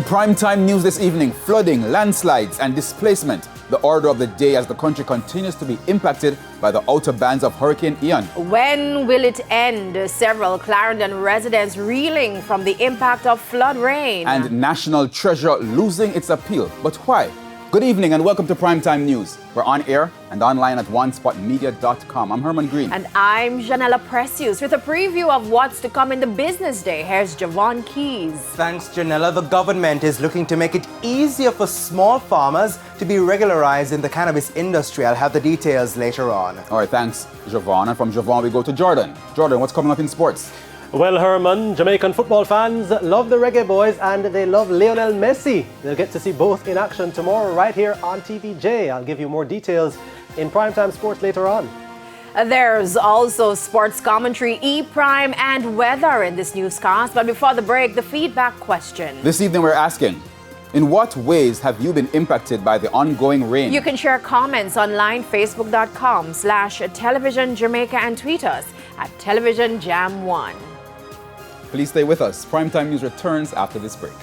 primetime news this evening, flooding, landslides and displacement. The order of the day as the country continues to be impacted by the outer bands of Hurricane Ian. When will it end? Several Clarendon residents reeling from the impact of flood rain. And National Treasure losing its appeal. But why? Good evening and welcome to Primetime News. We're on air and online at onespotmedia.com. I'm Herman Green. And I'm Janella Precious with a preview of what's to come in the business day. Here's Javon Keys. Thanks, Janella. The government is looking to make it easier for small farmers to be regularized in the cannabis industry. I'll have the details later on. All right, thanks, Javon. And from Javon, we go to Jordan. Jordan, what's coming up in sports? Well, Herman, Jamaican football fans love the Reggae Boyz and they love Lionel Messi. They'll get to see both in action tomorrow right here on TVJ. I'll give you more details in Primetime Sports later on. There's also sports commentary, E-Prime and weather in this newscast. But before the break, the feedback question. This evening we're asking, in what ways have you been impacted by the ongoing rain? You can share comments online, facebook.com/television Jamaica and tweet us at televisionjam1. Please stay with us. Primetime News returns after this break.